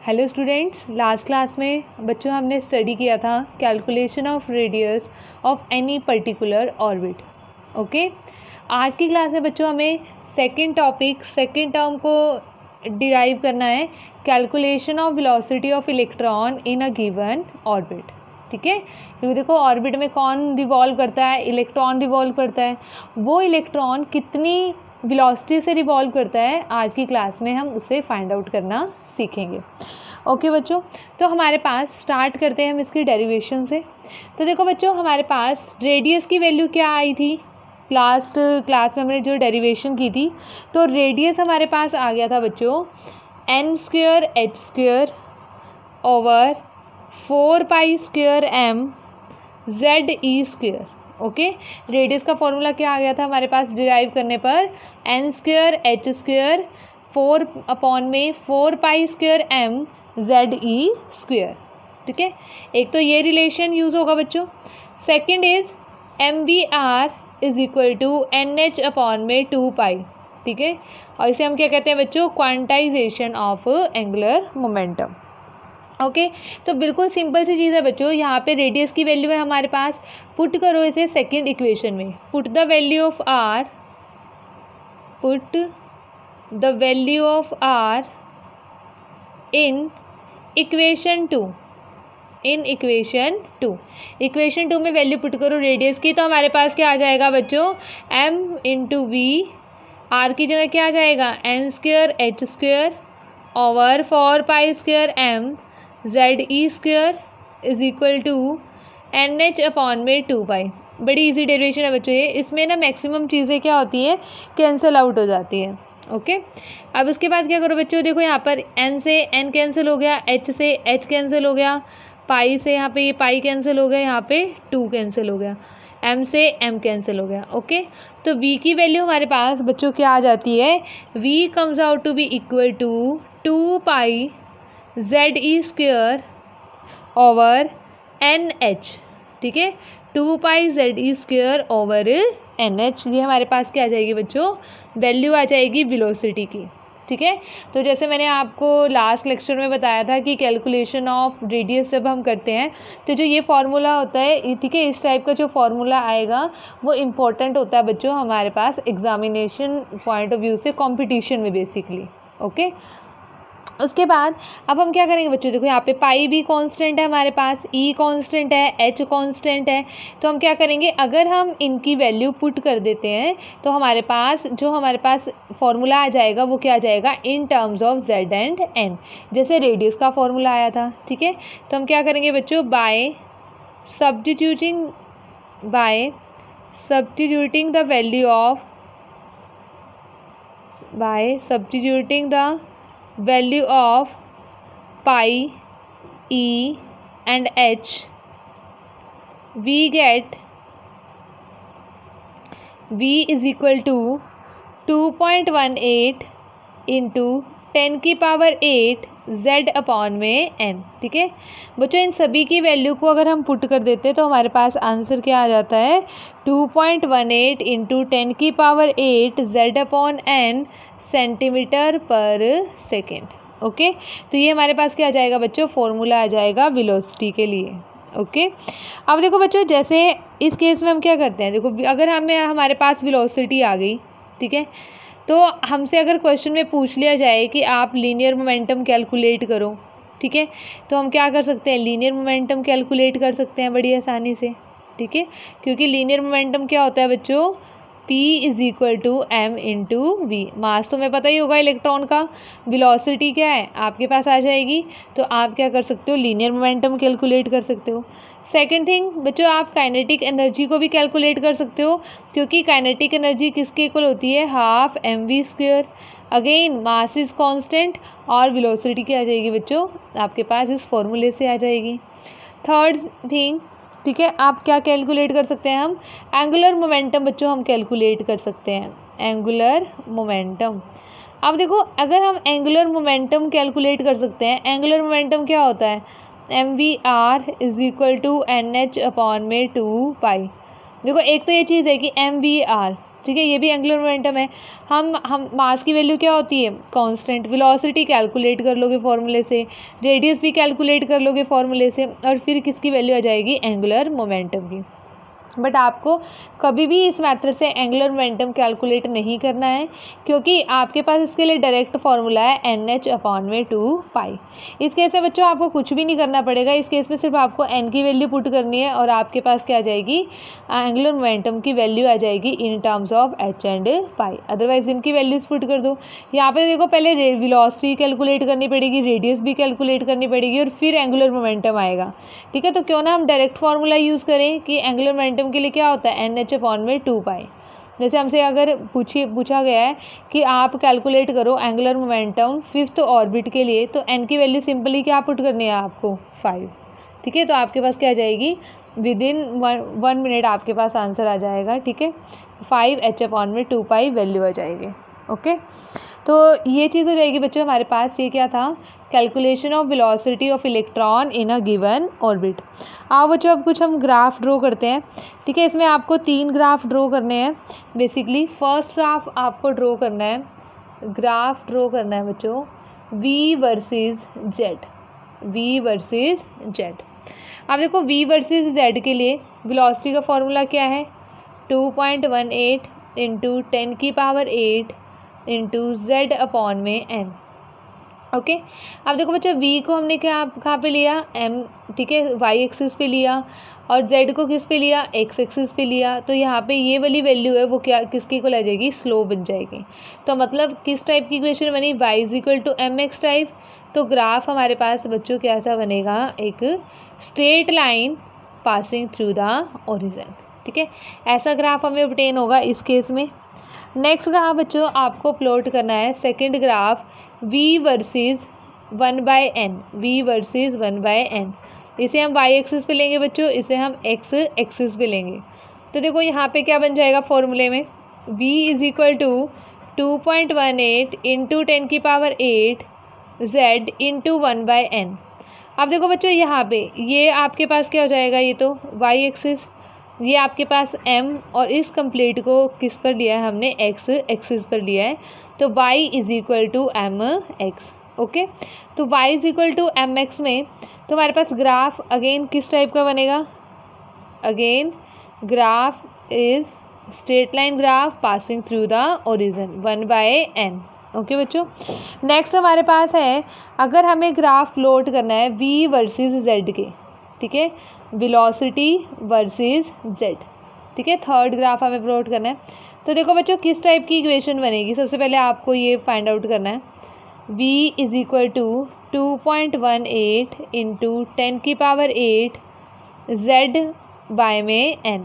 Hello students, last class में बच्चों हमने स्टडी किया था calculation of radius of any particular orbit. Okay, आज की क्लास में बच्चों हमें सेकंड टर्म को डिराइव करना है, calculation of velocity of electron in a given orbit. ठीक है, क्योंकि देखो ऑर्बिट में कौन रिवॉल्व करता है, इलेक्ट्रॉन रिवॉल्व करता है। वो इलेक्ट्रॉन कितनी वेलोसिटी से रिवॉल्व करता है, आज की क्लास में हम उसे फाइंड आउट करना सीखेंगे। ओके बच्चों, तो हमारे पास स्टार्ट करते हैं हम इसकी डेरिवेशन से। तो देखो बच्चों, हमारे पास रेडियस की वैल्यू क्या आई थी, लास्ट क्लास में हमने जो डेरिवेशन की थी, तो रेडियस हमारे पास आ गया था बच्चों n² h² over 4π² m ZE²। Okay, radius का फॉर्मूला क्या आ गया था हमारे पास डिराइव करने पर, n² h² 4/4π² m ZE²। ठीक है, एक तो ये रिलेशन यूज़ होगा बच्चों। Second is MVR is equal to NH/2π। ठीक है, और इसे हम क्या कहते हैं बच्चों, quantization of angular momentum. Okay, तो बिल्कुल सिंपल सी चीज़ है बच्चों। यहाँ पे रेडियस की वैल्यू है हमारे पास, पुट करो इसे सेकंड इक्वेशन में। Put the value of R, put the value of R in equation 2। Equation 2 में वैल्यू पुट करो रेडियस की, तो हमारे पास क्या आ जाएगा बच्चों, m इंटू वी, आर की जगह क्या आ जाएगा n² h² over 4π² m ZE² is equal to NH/2π। बड़ी इजी डेरिवेशन है बच्चों ये। इसमें ना मैक्सिमम चीज़ें क्या होती है, कैंसिल आउट हो जाती है। ओके, अब उसके बाद क्या करो बच्चों, देखो यहाँ पर n से n कैंसिल हो गया, h से h कैंसिल हो गया, पाई से यहाँ पे ये पाई कैंसिल हो गया, यहाँ पे 2 कैंसिल हो गया, m से m कैंसिल हो गया। ओके, तो v की वैल्यू हमारे पास बच्चों क्या आ जाती है, v comes out to be equal to 2π ZE² over NH। ठीक है, 2π ZE² ओवर NH, ये हमारे पास क्या आ जाएगी बच्चों, वैल्यू आ जाएगी वेलोसिटी की। ठीक है, तो जैसे मैंने आपको लास्ट लेक्चर में बताया था कि कैलकुलेशन ऑफ रेडियस जब हम करते हैं तो जो ये फार्मूला होता है, ठीक है, इस टाइप का जो फार्मूला आएगा वो इम्पोर्टेंट होता है बच्चों हमारे पास एग्जामिनेशन पॉइंट ऑफ व्यू से, कंपटीशन में बेसिकली। ओके, उसके बाद अब हम क्या करेंगे बच्चों, देखो यहाँ पे पाई भी कांस्टेंट है हमारे पास, ई कांस्टेंट है, एच कांस्टेंट है, तो हम क्या करेंगे, अगर हम इनकी वैल्यू पुट कर देते हैं तो हमारे पास फॉर्मूला आ जाएगा वो क्या आ जाएगा, in terms of Z and N, जैसे रेडियस का फॉर्मूला आया था। ठीक है, तो हम क्या करेंगे बच्चों, by substituting the value of pi, e and h, we get v is equal to 2.18 into 10⁸ z/में n। ठीक है बच्चों, इन सभी की वैल्यू को अगर हम पुट कर देते हैं तो हमारे पास आंसर क्या आ जाता है, 2.18 इंटू 10⁸ z/n सेंटीमीटर पर सेकेंड। ओके, तो ये हमारे पास क्या आ जाएगा बच्चों, फॉर्मूला आ जाएगा वेलोसिटी के लिए। ओके, अब देखो बच्चों, जैसे इस केस में हम क्या करते हैं, देखो अगर हमारे पास वेलोसिटी आ गई, ठीक है, तो हमसे अगर क्वेश्चन में पूछ लिया जाए कि आप लीनियर मोमेंटम कैलकुलेट करो, ठीक है, तो हम क्या कर सकते हैं, लीनियर मोमेंटम कैलकुलेट कर सकते हैं बड़ी आसानी से। ठीक है, क्योंकि लीनियर मोमेंटम क्या होता है बच्चों, P is equal to m into v. Mass तो हमें पता ही होगा इलेक्ट्रॉन का, वेलोसिटी क्या है आपके पास आ जाएगी, तो आप क्या कर सकते हो, लीनियर मोमेंटम कैलकुलेट कर सकते हो। सेकंड थिंग बच्चों, आप काइनेटिक एनर्जी को भी कैलकुलेट कर सकते हो, क्योंकि काइनेटिक एनर्जी किसके इक्वल होती है, half mv²। Again mass is constant और वेलोसिटी क्या आ जाएगी बच्चों, आपके पास इस फॉर्मूले से आ जाएगी। थर्ड थिंग, ठीक है, आप क्या कैलकुलेट कर सकते हैं, हम एंगुलर मोमेंटम बच्चों हम कैलकुलेट कर सकते हैं, एंगुलर मोमेंटम। अब देखो, अगर हम एंगुलर मोमेंटम कैलकुलेट कर सकते हैं, एंगुलर मोमेंटम क्या होता है, MVR is equal to NH/2π। देखो एक तो ये चीज़ है कि MVR, ठीक है, ये भी एंगुलर मोमेंटम है। हम मास की वैल्यू क्या होती है, कांस्टेंट। वेलोसिटी कैलकुलेट कर लोगे फॉर्मूले से, रेडियस भी कैलकुलेट कर लोगे फॉर्मूले से, और फिर किसकी वैल्यू आ जाएगी, एंगुलर मोमेंटम की। बट आपको कभी भी इस मेथड से एंगुलर मोमेंटम कैलकुलेट नहीं करना है, क्योंकि आपके पास इसके लिए डायरेक्ट फार्मूला है NH/2π। इस केस में बच्चों आपको कुछ भी नहीं करना पड़ेगा, इस केस में सिर्फ आपको n की वैल्यू पुट करनी है और आपके पास क्या आ जाएगी, एंगुलर मोमेंटम की वैल्यू आ जाएगी in terms of h and π। Otherwise इनकी वैल्यूज पुट कर दो। यहाँ पे देखो पहले वेलोसिटी कैलकुलेट करनी पड़ेगी, रेडियस भी कैलकुलेट करनी पड़ेगी, और फिर एंगुलर मोमेंटम आएगा। ठीक है, तो क्यों ना हम डायरेक्ट फार्मूला यूज़ करें कि एंगुलर मोमेंटम के लिए क्या होता है, NH/2π। जैसे हमसे अगर पूछा गया है कि आप कैलकुलेट करो एंगुलर मोमेंटम 5th ऑर्बिट के लिए, तो n की वैल्यू सिंपली क्या पुट करनी है आपको, 5। ठीक है, तो आपके पास क्या आ जाएगी, विद इन 1 मिनट आपके पास आंसर आ जाएगा। ठीक है, 5h/2π वैल्यू आ जाएगी। ओके, तो ये चीज़ हो जाएगी बच्चों हमारे पास। ये क्या था, calculation of velocity of electron in a given orbit. आओ बच्चों अब कुछ हम ग्राफ ड्रॉ करते हैं। ठीक है, इसमें आपको 3 ग्राफ ड्रॉ करने हैं बेसिकली। फर्स्ट ग्राफ आपको ड्रॉ करना है, ग्राफ ड्रॉ करना है बच्चों V versus Z, V versus Z। अब देखो V वर्सेस Z के लिए वेलोसिटी का फॉर्मूला क्या है, 2.18 × 10⁸ इंटू Z/n। ओके, अब देखो बच्चों V को हमने कहाँ पे लिया, m, ठीक है, y एक्सिस पे लिया, और Z को किस पे लिया, x एक्सिस पे लिया। तो यहाँ पे ये वाली वैल्यू है वो क्या किसकी को आ जाएगी, स्लो बन जाएगी। तो मतलब किस टाइप की इक्वेशन बनी, y = mx टाइप। तो ग्राफ हमारे पास बच्चों कैसा बनेगा, एक straight line passing through the origin. ठीक है, ऐसा ग्राफ हमें ऑब्टेन होगा इस केस में। नेक्स्ट ग्राफ बच्चों आपको प्लॉट करना है, second graph V versus 1/n, V versus 1/n। इसे हम y एक्सिस पे लेंगे बच्चों, इसे हम x एक्सिस पे लेंगे। तो देखो यहाँ पे क्या बन जाएगा फॉर्मूले में, V = 2.18 × 10⁸ Z × 1/n। अब देखो बच्चों यहाँ पे ये आपके पास क्या हो जाएगा, ये तो y एक्सिस, ये आपके पास m, और इस कंप्लीट को किस पर लिया है हमने, x एक्सिस पर लिया है। तो y = mx। ओके, तो y = mx में तो हमारे पास ग्राफ अगेन किस टाइप का बनेगा, again graph is straight line graph passing through the origin 1/n। Okay बच्चों, नेक्स्ट हमारे पास है, अगर हमें ग्राफ प्लॉट करना है V वर्सेस Z के, ठीक है, वेलोसिटी वर्सेस Z। ठीक है, थर्ड ग्राफ हमें प्लॉट करना है। तो देखो बच्चों किस टाइप की इक्वेशन बनेगी, सबसे पहले आपको ये फाइंड आउट करना है, V = 2.18 × 10⁸ Z/n।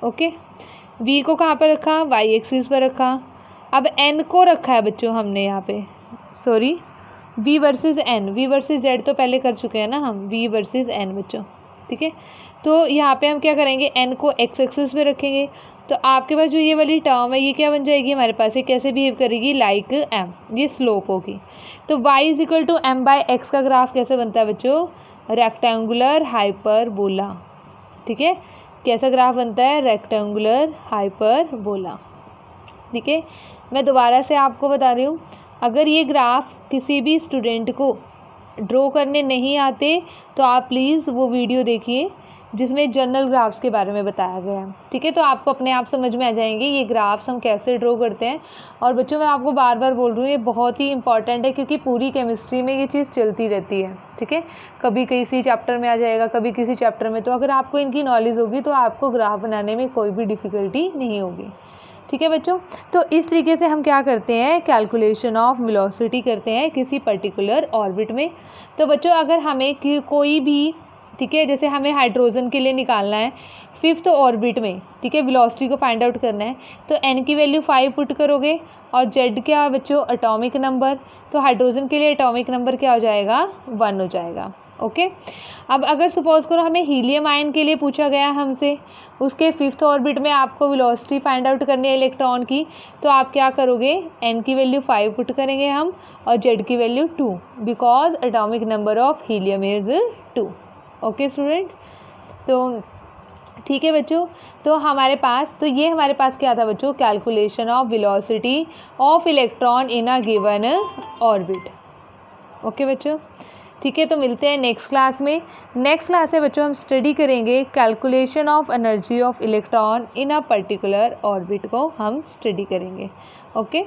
ओके, V को कहाँ पर रखा, y एक्सिस पर रखा। अब n को रखा है बच्चों हमने यहाँ पे, sorry, V versus n, V versus Z तो पहले कर चुके हैं ना हम, V वर्सेस n बच्चों। ठीक है, तो यहाँ पे हम क्या करेंगे, n को x एक्सिस पे रखेंगे। तो आपके पास जो ये वाली टर्म है ये क्या बन जाएगी हमारे पास, ये कैसे बिहेव करेगी, लाइक m, ये स्लोप होगी। तो y = m/x का ग्राफ कैसे बनता है बच्चों, रेक्टेंगुलर हाइपरबोला। ठीक है, कैसा ग्राफ बनता है, रेक्टेंगुलर हाइपरबोला। ठीक है, मैं दोबारा से आपको बता रही हूँ, अगर ये ग्राफ किसी भी स्टूडेंट को ड्रॉ करने नहीं आते तो आप प्लीज़ वो वीडियो देखिए जिसमें जनरल ग्राफ्स के बारे में बताया गया है। ठीक है, तो आपको अपने आप समझ में आ जाएंगे ये ग्राफ्स हम कैसे ड्रॉ करते हैं। और बच्चों मैं आपको बार बार बोल रही हूँ, ये बहुत ही इंपॉर्टेंट है क्योंकि पूरी केमिस्ट्री में ये चीज़ चलती रहती है। ठीक है, कभी किसी चैप्टर में आ जाएगा, कभी किसी चैप्टर में। तो अगर आपको इनकी नॉलेज होगी तो आपको ग्राफ बनाने में कोई भी डिफ़िकल्टी नहीं होगी। ठीक है बच्चों, तो इस तरीके से हम क्या करते हैं, कैलकुलेशन ऑफ वेलोसिटी करते हैं किसी पर्टिकुलर ऑर्बिट में। तो बच्चों अगर हमें कोई भी, ठीक है, जैसे हमें हाइड्रोजन के लिए निकालना है 5th ऑर्बिट में, ठीक है, वेलोसिटी को फाइंड आउट करना है, तो n की वैल्यू 5 पुट करोगे, और z क्या बच्चों, एटॉमिक नंबर। तो हाइड्रोजन के लिए एटॉमिक नंबर क्या हो जाएगा, 1 हो जाएगा। ओके, अब अगर सपोज करो हमें हीलियम आयन के लिए पूछा गया हमसे, उसके 5th ऑर्बिट में आपको वेलोसिटी फाइंड आउट करनी है इलेक्ट्रॉन की, तो आप क्या करोगे, n की वैल्यू 5 पुट करेंगे हम, और z की value 2, because atomic number of helium is 2। Okay students, तो ठीक है बच्चों। तो हमारे पास क्या था बच्चों, calculation of velocity of electron in a given orbit. Okay बच्चों, ठीक है। तो मिलते हैं नेक्स्ट क्लास में। नेक्स्ट क्लास में बच्चों हम स्टडी करेंगे calculation of energy of electron in a particular orbit को हम स्टडी करेंगे। ओके।